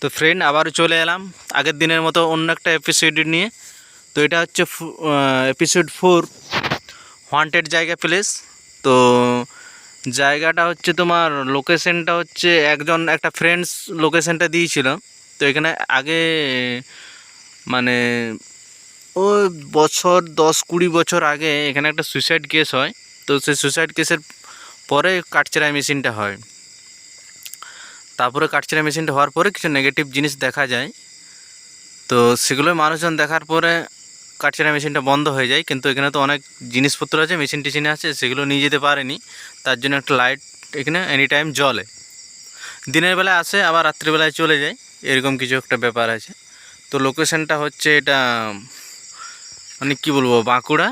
তো ফ্রেন্ড আবারও চলে এলাম আগের দিনের মতো অন্য একটা এপিসোড নিয়ে। তো এটা হচ্ছে এপিসোড 4, ওয়ান্টেড জায়গা প্লেস। তো জায়গাটা হচ্ছে তোমার লোকেশনটা হচ্ছে একটা ফ্রেন্ডস লোকেশনটা দিয়েছিল। তো এখানে আগে মানে ওই 10-20 বছর আগে এখানে একটা সুইসাইড কেস হয়। তো সেই সুইসাইড কেসের পরে কাঠচেরাই মেশিনটা হয়। তারপরে কাঠচেরাই মেশিনটা হওয়ার পরে কিছু নেগেটিভ জিনিস দেখা যায়। তো সেগুলো মানুষজন দেখার পরে কাঠচেরাই মেশিনটা বন্ধ হয়ে যায়। কিন্তু এখানে তো অনেক জিনিসপত্র আছে, মেশিন টেশিনে আছে, সেগুলো নিয়ে যেতে পারেনি। তার জন্য একটা লাইট এখানে এনি টাইম জ্বলে। দিনের বেলায় আসে আবার রাত্রিবেলায় চলে যায়, এরকম কিছু একটা ব্যাপার আছে। তো লোকেশনটা হচ্ছে এটা মানে কী বলবো, বাঁকুড়া।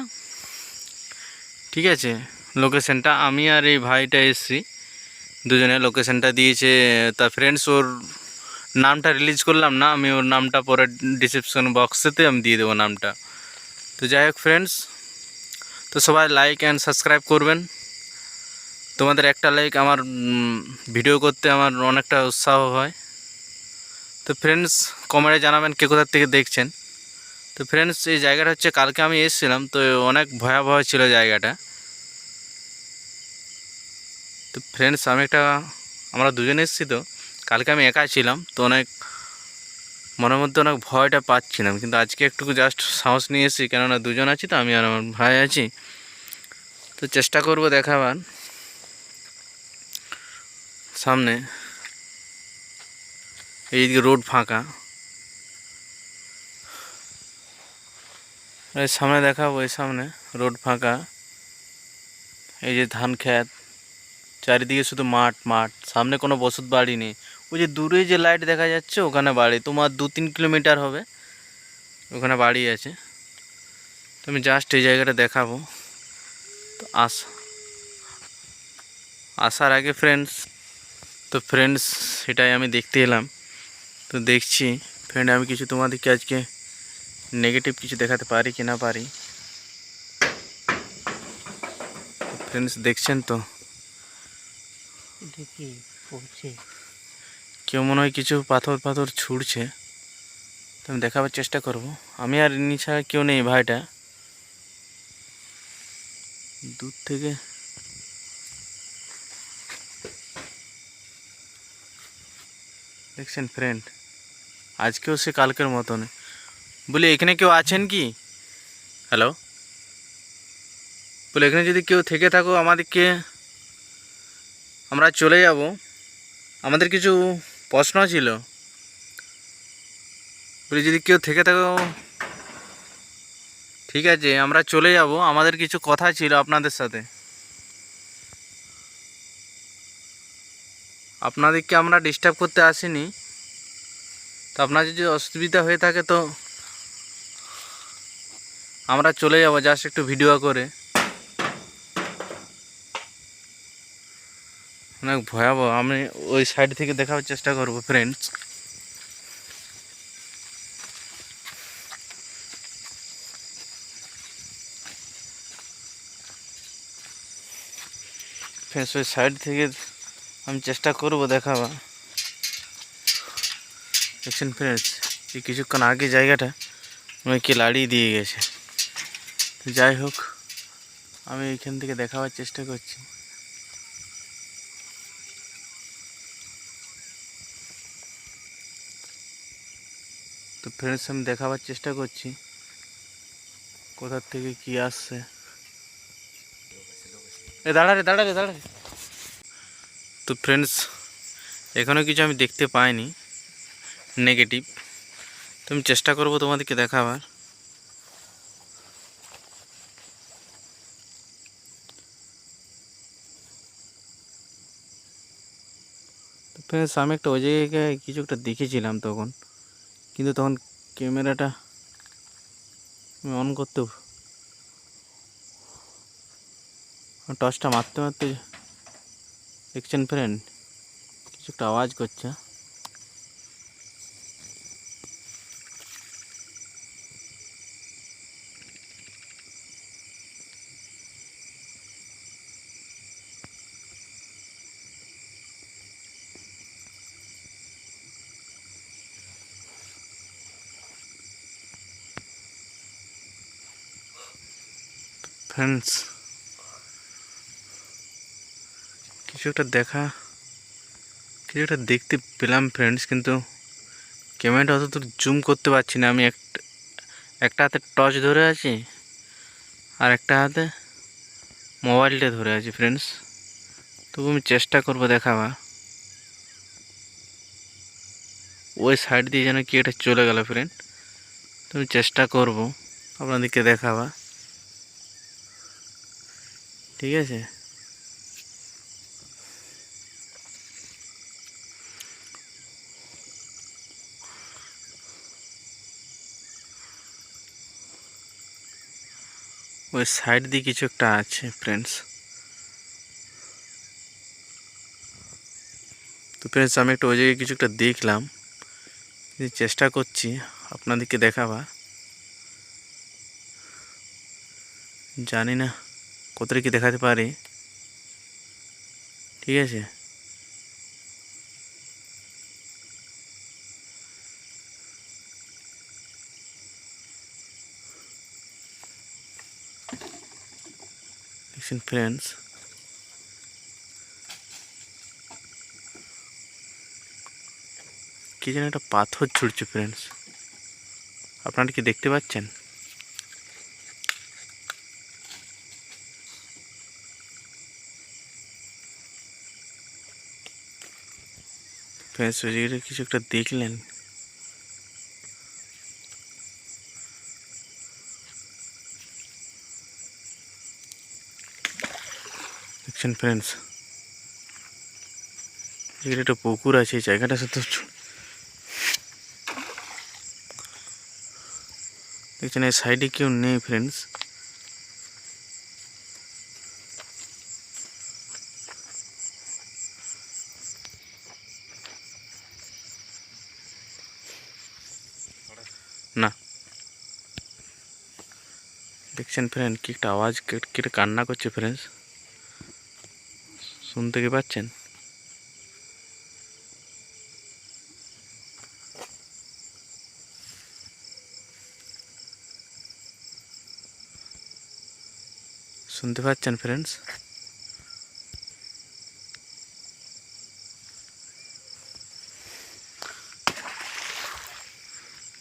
ঠিক আছে, লোকেশনটা আমি আর এই ভাইটা এসছি, দুজনে লোকেশনটা দিয়েছে। তা ফ্রেন্ডস ওর নামটা রিলিজ করলাম না, আমি ওর নামটা পরে ডিসক্রিপশন বক্সেতে আমি দিয়ে দেবো নামটা। তো যাই হোক ফ্রেন্ডস, তো সবাই লাইক অ্যান্ড সাবস্ক্রাইব করবেন। তোমাদের একটা লাইক আমার ভিডিও করতে আমার অনেকটা উৎসাহ হয়। তো ফ্রেন্ডস কমেন্টে জানাবেন কে কোথা থেকে দেখছেন। তো ফ্রেন্ডস এই জায়গাটা হচ্ছে কালকে আমি এসেছিলাম, তো অনেক ভয়াবহ ছিল জায়গাটা। তো ফ্রেন্ডস আমরা দুজনে এসেছি। তো কালকে আমি একাই ছিলাম, তো মনের মধ্যে অনেক ভয়টা পাচ্ছিলাম। কিন্তু আজকে একটু জাস্ট সাহস নিয়ে এসেছি, কেননা দুজন আছি, তো আমি আর আমার ভাই আছি। তো চেষ্টা করব দেখাবার সামনে। এইদিকে রোড ফাঁকা, এই সামনে দেখাবো, এই সামনে রোড ফাঁকা। এই যে ধান ক্ষেত, চারিদিকে শুধু মাঠ মাঠ, সামনে কোনো বসত বাড়ি নেই। ওই যে দূরে যে লাইট দেখা যাচ্ছে ওখানে বাড়ি, তোমার 2-3 কিলোমিটার হবে, ওখানে বাড়ি আছে। তো আমি জাস্ট এই জায়গাটা দেখাবো। তো আসার আগে ফ্রেন্ডস সেটাই আমি দেখতে এলাম। তো দেখছি ফ্রেন্ড, আমি কিছু তোমাদেরকে আজকে নেগেটিভ কিছু দেখাতে পারি কি না পারি। ফ্রেন্ডস দেখছেন তো, কেউ মনে হয় কিছু পাথর ছুঁড়ছে। তো আমি দেখাবার চেষ্টা করব। আমি আর ইনি ছাড়া কেউ নেই, ভাইটা দূর থেকে দেখছেন ফ্রেন্ড, আজকেও সে কালকের মতন। বলি এখানে কেউ আছেন কি? হ্যালো, বলে এখানে যদি কেউ থেকে থাকো আমাদেরকে, আমরা চলে যাব। আমাদের কিছু প্রশ্ন ছিল, বলি যদি কেউ থেকে থাকো ঠিক আছে, আমরা চলে যাব, আমাদের কিছু কথা ছিল আপনাদের সাথে। আপনাদেরকে আমরা ডিস্টার্ব করতে আসিনি। তো আপনার যদি অসুবিধা হয়ে থাকে তো আমরা চলে যাব জাস্ট একটু ভিডিও করে। অনেক ভয়াবহ, আমি ওই সাইড থেকে দেখার চেষ্টা করব ফ্রেন্ডস। ফ্রেন্ডস ওই সাইড থেকে আমি চেষ্টা করব দেখাবা। দেখছেন ফ্রেন্ডস, এই কিছুক্ষণ আগে জায়গাটা আমাকে লাড়িয়ে দিয়ে গেছে। যাই হোক, আমি এইখান থেকে দেখাবার চেষ্টা করছি। তো ফ্রেন্ডস আমি দেখাবার চেষ্টা করছি কোথার থেকে কি আসছে। দাঁড়া রে। তো ফ্রেন্ডস এখানেও কিছু আমি দেখতে পাইনি নেগেটিভ। তো আমি চেষ্টা করব তোমাদেরকে দেখাবার। তো ফ্রেন্ডস আমি ওই জায়গায় কিছু একটা দেখেছিলাম তখন, কিন্তু তখন ক্যামেরাটা আমি অন করতে, টর্চটা মারতে দেখছেন ফ্রেন্ড কিছু একটা আওয়াজ করছে। ফ্রেন্ডস কিছু একটা দেখতে পেলাম ফ্রেন্ডস, কিন্তু ক্যামেরাটা অতদূর জুম করতে পারছি না। আমি একটা হাতে টর্চ ধরে আছি আর একটা হাতে মোবাইলটা ধরে আছি ফ্রেন্ডস। তবু আমি চেষ্টা করব দেখাবা। ওই সাইড দিয়ে যেন কি এটা চলে গেল ফ্রেন্ড। তুমি চেষ্টা করব আপনাদেরকে দেখাবা, ঠিক আছে? ওই সাইড দিয়ে কিছু একটা আছে ফ্রেন্ডস। তো ফ্রেন্ডস আমি একটা ওই জায়গায় কিছু একটা দেখলাম, চেষ্টা করছি আপনাদেরকে দেখাবা। জানি না কতটা কি দেখাতে পারি, ঠিক আছে? দেখছেন ফ্রেন্ডস, কি যেন একটা পাথর ছুটছে ফ্রেন্ডস। আপনারা কি দেখতে পাচ্ছেন? ফ্রেন্ডস ওই জায়গাটা কিছু একটা দেখলেন? দেখছেন ফ্রেন্ডস, এখানে একটা পুকুর আছে। এই জায়গাটা শুধু দেখছেন, এই সাইডে কেউ নেই ফ্রেন্ডস। না, দেখছেন ফ্রেন্ড কি একটা আওয়াজ, কি একটা কান্না করছে ফ্রেন্ডস। শুনতে কি পাচ্ছেন? শুনতে পাচ্ছেন ফ্রেন্ডস?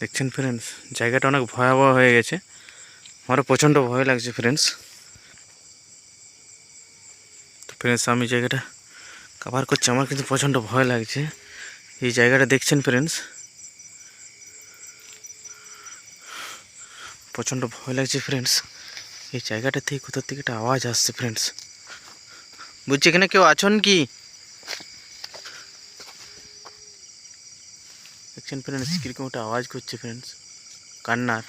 দেখছেন ফ্রেন্ডস, জায়গাটা অনেক ভয়াবহ হয়ে গেছে। আমারও প্রচণ্ড ভয় লাগছে ফ্রেন্ডস। তো ফ্রেন্ডস আমি জায়গাটা কভার করছি, আমার কিন্তু প্রচণ্ড ভয় লাগছে। এই জায়গাটা দেখছেন ফ্রেন্ডস, প্রচণ্ড ভয় লাগছে ফ্রেন্ডস। এই জায়গাটা থেকে কোথার থেকে একটা আওয়াজ আসছে ফ্রেন্ডস। বুঝছি এখানে কেউ আছেন কি? দেখছেন ফ্রেন্ডস কিরকম একটা আওয়াজ করছে ফ্রেন্ডস, কান্নার।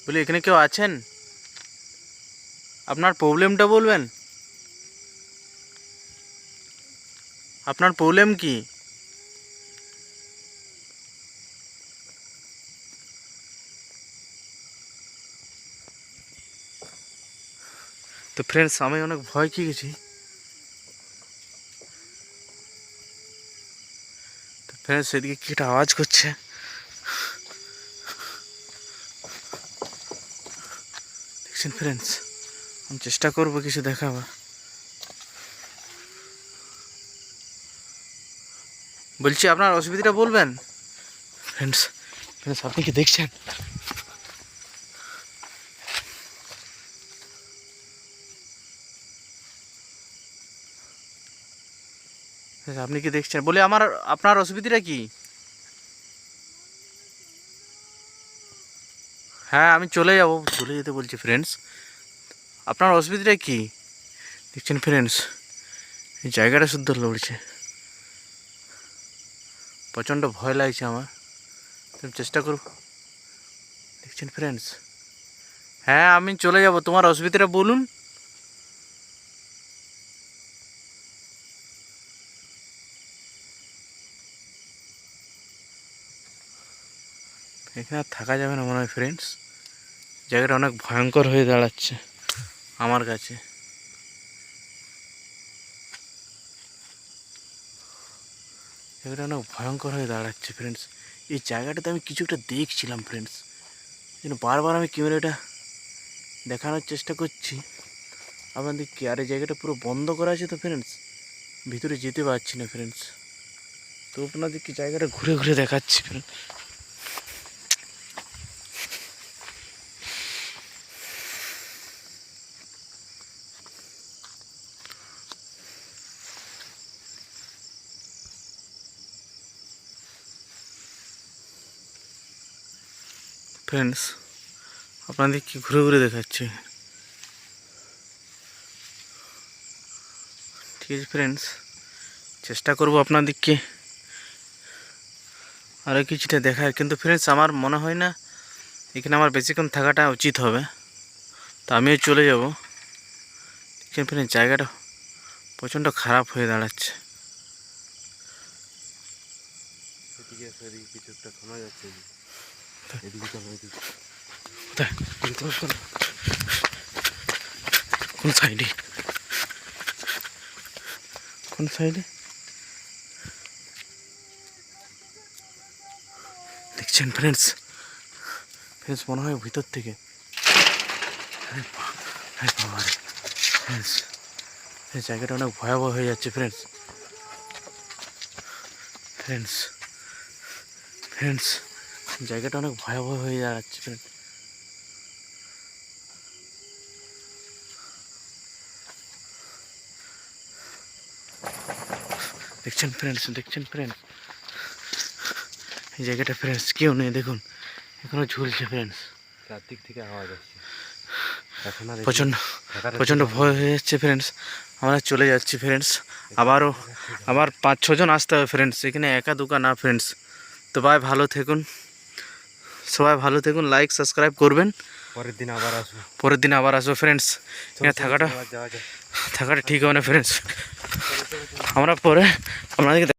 বলি এখানে কেউ আছেন? আপনার প্রবলেমটা বলবেন। আপনার প্রবলেম কি? তো ফ্রেন্ডস আমি অনেক ভয় খেয়ে গেছি। তো ফ্রেন্ডস এদিকে কি একটা আওয়াজ করছে। দেখছেন ফ্রেন্ডস, আমি চেষ্টা করবো কিছু দেখাবার। বলছি আপনার অসুবিধাটা বলবেন। ফ্রেন্ডস ফ্রেন্ডস আপনি কি দেখছেন? আপনি কি দেখছেন? বলে আপনার অসুবিধাটা কি? হ্যাঁ আমি চলে যেতে বলছি ফ্রেন্ডস। আপনার অসুবিধাটা কি? দেখছেন ফ্রেন্ডস, এই জায়গাটা শুদ্ধ লড়ছে। প্রচণ্ড ভয় লাগছে আমার। তুমি চেষ্টা করো। দেখছেন ফ্রেন্ডস, হ্যাঁ আমি চলে যাব, তোমার অসুবিধাটা বলুন। এখানে আর থাকা যাবে না মনে হয় ফ্রেন্ডস। জায়গাটা অনেক ভয়ঙ্কর হয়ে দাঁড়াচ্ছে আমার কাছে। জায়গাটা অনেক ভয়ঙ্কর হয়ে দাঁড়াচ্ছে ফ্রেন্ডস। এই জায়গাটাতে আমি কিছু একটা দেখছিলাম ফ্রেন্ডস। কিন্তু বারবার আমি ক্যামেরাটা দেখানোর চেষ্টা করছি আপনাদেরকে, আর এই জায়গাটা পুরো বন্ধ করা আছে তো ফ্রেন্ডস, ভিতরে যেতে পারছি না ফ্রেন্ডস। তো আপনাদেরকে জায়গাটা ঘুরে ঘুরে দেখাচ্ছি ফ্রেন্ডস। ফ্রেন্ডস আপনাদেরকে ঘুরে ঘুরে দেখাচ্ছি, ঠিক আছে ফ্রেন্ডস। চেষ্টা করব আপনাদেরকে আরও কিছুটা দেখার, কিন্তু ফ্রেন্ডস আমার মনে হয় না এখানে আমার বেশিক্ষণ থাকাটা উচিত হবে, তো আমিও চলে যাব। দেখছেন ফ্রেন্ডস জায়গাটা প্রচণ্ড খারাপ হয়ে দাঁড়াচ্ছে। কিছু একটা শোনা যাচ্ছে, এদিকে চলো, এদিকে। কোন সাইডে, কোন সাইডে দেখছেন ফ্রেন্ডস? ফ্রেন্ডস মনে হয় ভিতর থেকে, ফ্রেন্ডস এই জায়গাটা অনেক ভয়াবহ হয়ে যাচ্ছে ফ্রেন্ডস। ফ্রেন্ডস ফ্রেন্ডস জায়গাটা অনেক ভয়াবহ হয়ে যাচ্ছে ফ্রেন্ডস। দেখছেন ফ্রেন্ডস, দেখছেন ফ্রেন্ডস এই জায়গাটা ফ্রেন্ডস কেউ নেই, দেখুন এখনো ঝুলছে ফ্রেন্ডস। চারদিক থেকে আওয়াজ আসছে, এখন আর প্রচণ্ড প্রচণ্ড ভয় হয়ে যাচ্ছে ফ্রেন্ডস। আমরা চলে যাচ্ছি ফ্রেন্ডস, আবার 5-6 জন আসতে হবে ফ্রেন্ডস, এখানে একা দুকা না ফ্রেন্ডস। তো ভাই ভালো থাকুন, সবাই ভালো থাকুন, লাইক সাবস্ক্রাইব করবেন। পরের দিন আবার আসবো, পরের দিন আবার আসবো ফ্রেন্ডস। এখানে থাকাটা ঠিক হবে না ফ্রেন্ডস। আমরা পরে আপনাদেরকে